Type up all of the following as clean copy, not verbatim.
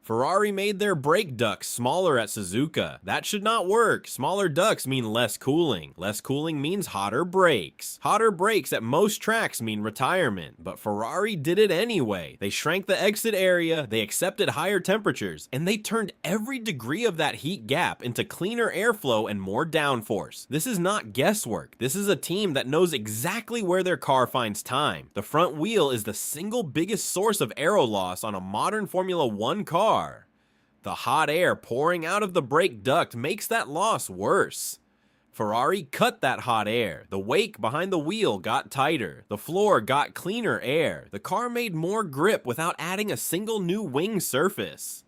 Ferrari made their brake ducts smaller at Suzuka. That should not work. Smaller ducts mean less cooling. Less cooling means hotter brakes. Hotter brakes at most tracks mean retirement, but Ferrari did it anyway. They shrank the exit area, they accepted higher temperatures, and they turned every degree of that heat gap into cleaner airflow and more downforce. This is not guesswork. This is a team that knows exactly where their car finds time. The front wheel is the single biggest source of aero loss on a modern Formula 1 car. The hot air pouring out of the brake duct makes that loss worse. Ferrari cut that hot air. The wake behind the wheel got tighter. The floor got cleaner air. The car made more grip without adding a single new wing surface.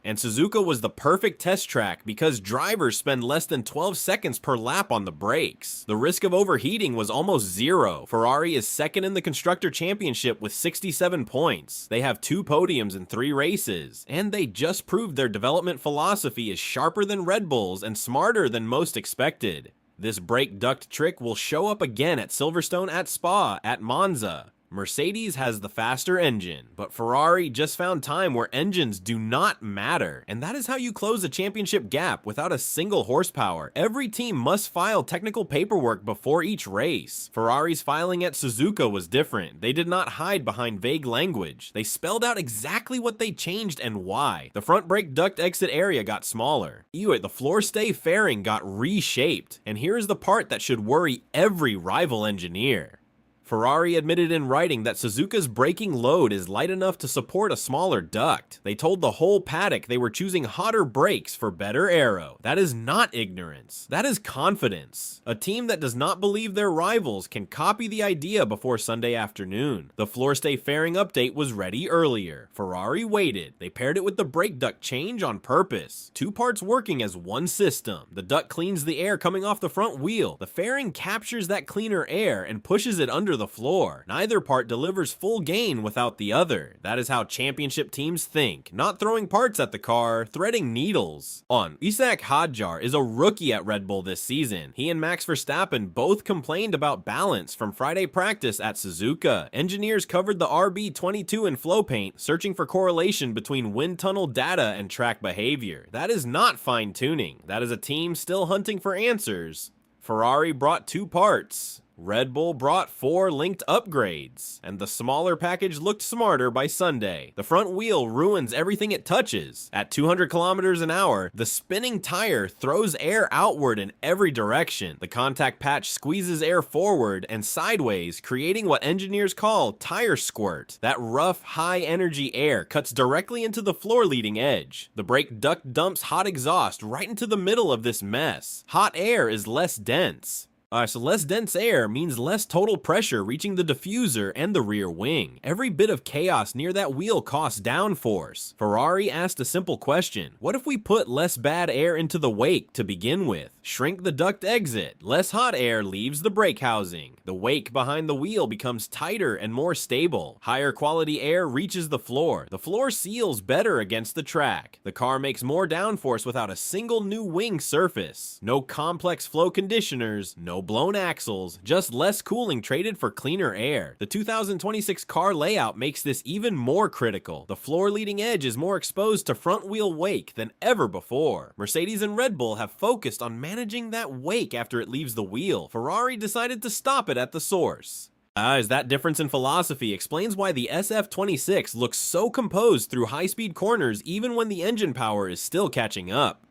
And Suzuka was the perfect test track because drivers spend less than 12 seconds per lap on the brakes. The risk of overheating was almost zero. Ferrari is second in the Constructor Championship with 67 points. They have 2 podiums in 3 races. And they just proved their development philosophy is sharper than Red Bull's and smarter than most expected. This brake duct trick will show up again at Silverstone, at Spa, at Monza. Mercedes has the faster engine, but Ferrari just found time where engines do not matter, and that is how you close a championship gap without a single horsepower. Every team must file technical paperwork before each race. Ferrari's filing at Suzuka was different. They did not hide behind vague language. They spelled out exactly what they changed and why. The front brake duct exit area got smaller. The floor stay fairing got reshaped, and here is the part that should worry every rival engineer. Ferrari admitted in writing that Suzuka's braking load is light enough to support a smaller duct. They told the whole paddock they were choosing hotter brakes for better aero. That is not ignorance. That is confidence. A team that does not believe their rivals can copy the idea before Sunday afternoon. The floor stay fairing update was ready earlier. Ferrari waited. They paired it with the brake duct change on purpose. 2 parts working as one system. The duct cleans the air coming off the front wheel. The fairing captures that cleaner air and pushes it under the floor. Neither part delivers full gain without the other. That is how championship teams think. Not throwing parts at the car, threading needles. Isaac Hadjar is a rookie at Red Bull this season. He and Max Verstappen both complained about balance from Friday practice at Suzuka. Engineers covered the RB22 in flow paint, searching for correlation between wind tunnel data and track behavior. That is not fine-tuning. That is a team still hunting for answers. Ferrari brought 2 parts. Red Bull brought 4 linked upgrades, and the smaller package looked smarter by Sunday. The front wheel ruins everything it touches. At 200 kilometers an hour, the spinning tire throws air outward in every direction. The contact patch squeezes air forward and sideways, creating what engineers call tire squirt. That rough, high-energy air cuts directly into the floor leading edge. The brake duct dumps hot exhaust right into the middle of this mess. Hot air is less dense. So less dense air means less total pressure reaching the diffuser and the rear wing. Every bit of chaos near that wheel costs downforce. Ferrari asked a simple question. What if we put less bad air into the wake to begin with? Shrink the duct exit. Less hot air leaves the brake housing. The wake behind the wheel becomes tighter and more stable. Higher quality air reaches the floor. The floor seals better against the track. The car makes more downforce without a single new wing surface. No complex flow conditioners, no blown axles, just less cooling traded for cleaner air. The 2026 car layout makes this even more critical. The floor leading edge is more exposed to front wheel wake than ever before. Mercedes and Red Bull have focused on managing that wake after it leaves the wheel. Ferrari decided to stop it at the source. As that difference in philosophy explains why the SF26 looks so composed through high-speed corners even when the engine power is still catching up.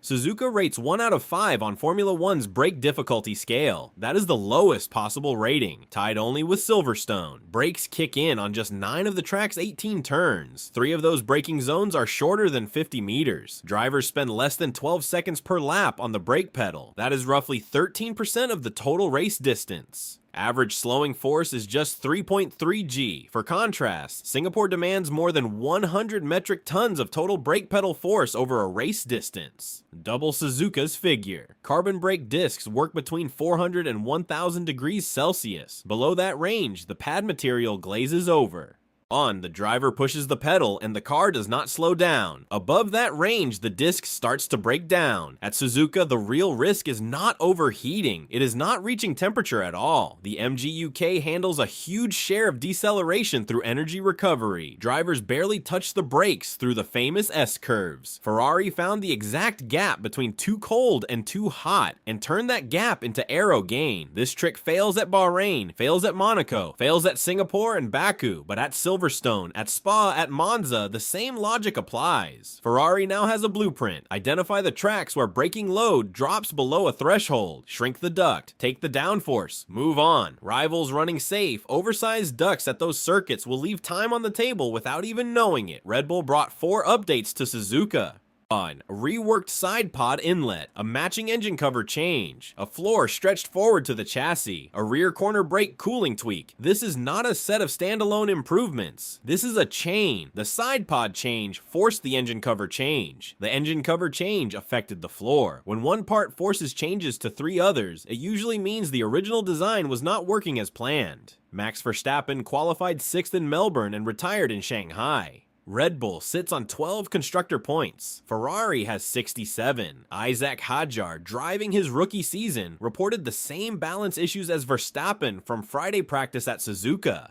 Suzuka rates 1 out of 5 on Formula 1's brake difficulty scale. That is the lowest possible rating, tied only with Silverstone. Brakes kick in on just 9 of the track's 18 turns. 3 of those braking zones are shorter than 50 meters. Drivers spend less than 12 seconds per lap on the brake pedal. That is roughly 13% of the total race distance. Average slowing force is just 3.3 G. For contrast, Singapore demands more than 100 metric tons of total brake pedal force over a race distance. Double Suzuka's figure. Carbon brake discs work between 400 and 1000 degrees Celsius. Below that range, the pad material glazes over. On, the driver pushes the pedal and the car does not slow down. Above that range, the disc starts to break down. At Suzuka, the real risk is not overheating. It is not reaching temperature at all. The MG UK handles a huge share of deceleration through energy recovery. Drivers barely touch the brakes through the famous S-curves. Ferrari found the exact gap between too cold and too hot and turned that gap into aero gain. This trick fails at Bahrain, fails at Monaco, fails at Singapore and Baku, but at Silverstone, at Spa, at Monza, the same logic applies. Ferrari now has a blueprint. Identify the tracks where braking load drops below a threshold, shrink the duct, take the downforce, move on. Rivals running safe, oversized ducts at those circuits will leave time on the table without even knowing it. Red Bull brought 4 updates to Suzuka. A reworked side pod inlet, a matching engine cover change, a floor stretched forward to the chassis, a rear corner brake cooling tweak. This is not a set of standalone improvements. This is a chain. The side pod change forced the engine cover change. The engine cover change affected the floor. When one part forces changes to 3 others, it usually means the original design was not working as planned. Max Verstappen qualified 6th in Melbourne and retired in Shanghai. Red Bull sits on 12 constructor points. Ferrari has 67. Isaac Hadjar, driving his rookie season, reported the same balance issues as Verstappen from Friday practice at Suzuka.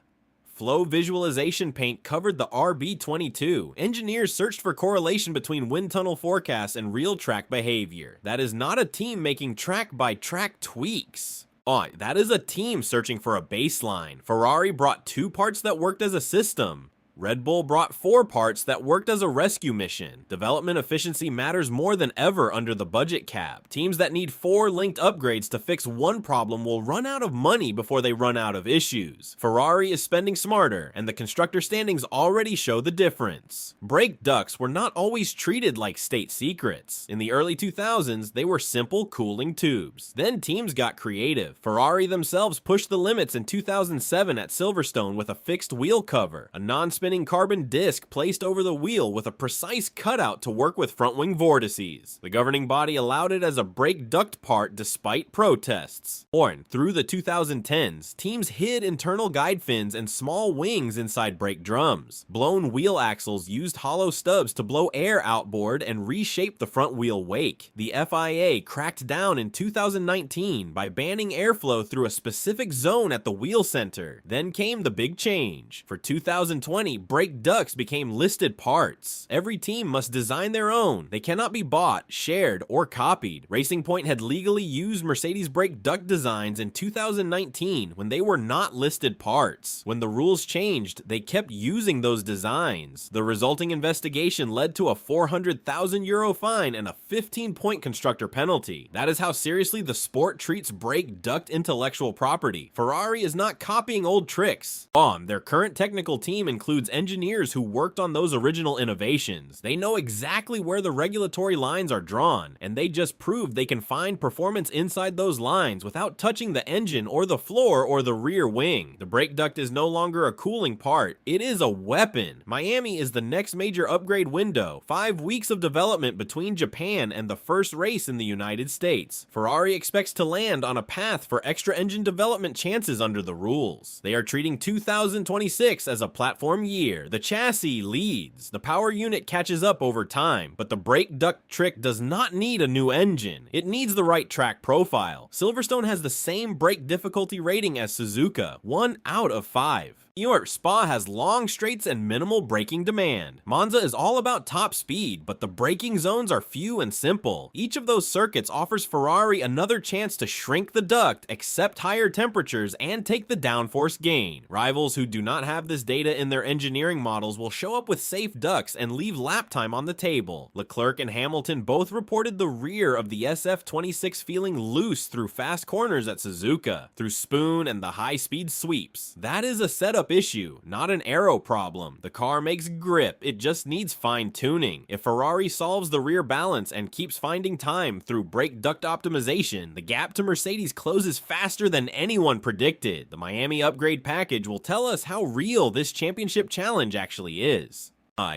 Flow visualization paint covered the RB22. Engineers searched for correlation between wind tunnel forecasts and real track behavior. That is not a team making track-by-track tweaks. That is a team searching for a baseline. Ferrari brought 2 parts that worked as a system. Red Bull brought 4 parts that worked as a rescue mission. Development efficiency matters more than ever under the budget cap. Teams that need 4 linked upgrades to fix one problem will run out of money before they run out of issues. Ferrari is spending smarter, and the constructor standings already show the difference. Brake ducts were not always treated like state secrets. In the early 2000s, they were simple cooling tubes. Then teams got creative. Ferrari themselves pushed the limits in 2007 at Silverstone with a fixed wheel cover, a non-spinning carbon disc placed over the wheel with a precise cutout to work with front wing vortices. The governing body allowed it as a brake duct part despite protests. Through the 2010s, teams hid internal guide fins and small wings inside brake drums. Blown wheel axles used hollow stubs to blow air outboard and reshape the front wheel wake. The FIA cracked down in 2019 by banning airflow through a specific zone at the wheel center. Then came the big change. For 2020, brake ducts became listed parts. Every team must design their own. They cannot be bought, shared, or copied. Racing Point had legally used Mercedes brake duct designs in 2019 when they were not listed parts. When the rules changed, they kept using those designs. The resulting investigation led to a €400,000 fine and a 15-point constructor penalty. That is how seriously the sport treats brake duct intellectual property. Ferrari is not copying old tricks. Their current technical team includes engineers who worked on those original innovations. They know exactly where the regulatory lines are drawn, and they just proved they can find performance inside those lines without touching the engine or the floor or the rear wing. The brake duct is no longer a cooling part. It is a weapon. Miami is the next major upgrade window. 5 weeks of development between Japan and the first race in the United States. Ferrari expects to land on a path for extra engine development chances under the rules. They are treating 2026 as a platform year. The chassis leads. The power unit catches up over time, but the brake duct trick does not need a new engine. It needs the right track profile. Silverstone has the same brake difficulty rating as Suzuka, 1 out of 5. Spa has long straights and minimal braking demand. Monza is all about top speed, but the braking zones are few and simple. Each of those circuits offers Ferrari another chance to shrink the duct, accept higher temperatures, and take the downforce gain. Rivals who do not have this data in their engineering models will show up with safe ducts and leave lap time on the table. Leclerc and Hamilton both reported the rear of the SF26 feeling loose through fast corners at Suzuka, through spoon and the high-speed sweeps. That is a setup issue, not an aero problem. The car makes grip, it just needs fine-tuning. If Ferrari solves the rear balance and keeps finding time through brake duct optimization, the gap to Mercedes closes faster than anyone predicted. The Miami upgrade package will tell us how real this championship challenge actually is.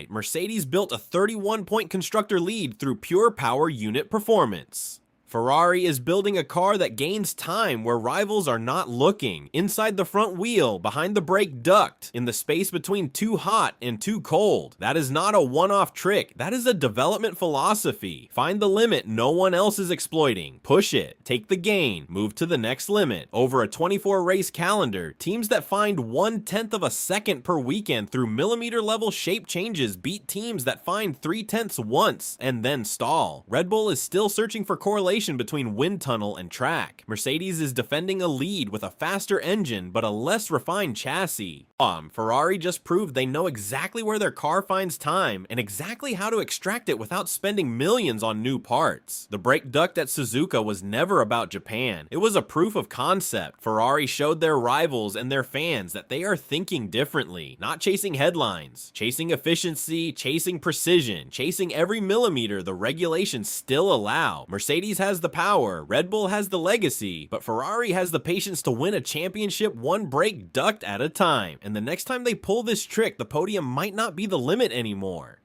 Mercedes built a 31-point constructor lead through pure power unit performance. Ferrari is building a car that gains time where rivals are not looking, inside the front wheel, behind the brake duct, in the space between too hot and too cold. That is not a one-off trick, that is a development philosophy. Find the limit no one else is exploiting, push it, take the gain, move to the next limit. Over a 24 race calendar, teams that find 1/10 of a second per weekend through millimeter level shape changes beat teams that find 3/10 once and then stall. Red Bull is still searching for correlation between wind tunnel and track. Mercedes is defending a lead with a faster engine but a less refined chassis. Ferrari just proved they know exactly where their car finds time and exactly how to extract it without spending millions on new parts. The brake duct at Suzuka was never about Japan. It was a proof of concept. Ferrari showed their rivals and their fans that they are thinking differently, not chasing headlines, chasing efficiency, chasing precision, chasing every millimeter the regulations still allow. Mercedes has the power, Red Bull has the legacy, but Ferrari has the patience to win a championship one brake duct at a time. And the next time they pull this trick, the podium might not be the limit anymore.